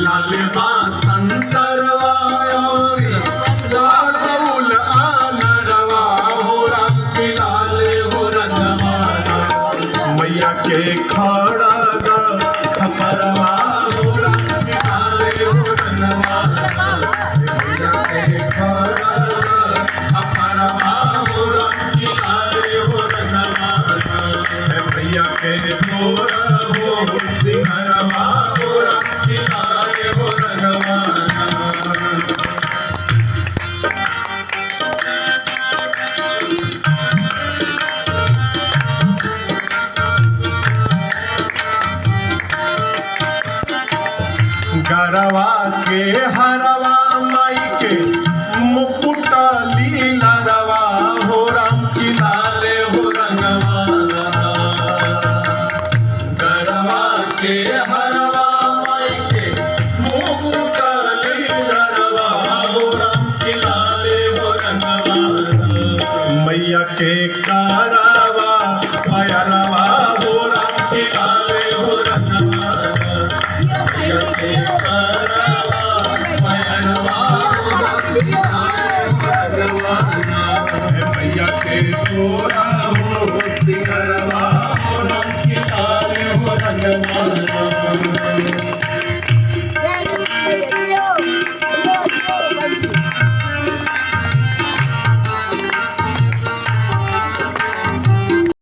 लालबा संतरवायोरी लाडौल आनरवा हो रामकी लाले हो रंगवाना मैया के खड़ग खपरवा हो रामकी लाले हो रंगवाना मैया के खड़ग खपरवा हो रामकी लाले हो रंगवाना मैया के सोर हो सिंहरवा हो रामकी लाले हो रंगवाना। गरवा के हरवा माई के मुकुट लीला रवा हो रामकी लाले हो रंगवाना गरवा के हरवा माई के मुकुट लीला रवा हो रामकी लाले हो रंगवाना मैया के कारवा भैरवा हो रामकी लाले हो रंगवाना मैया के कारवा भैरवा हो रामकी लाले हो रंगवाना मैया के सोरा हो सिंहरवा हो रामकी लाले हो रंगवाना।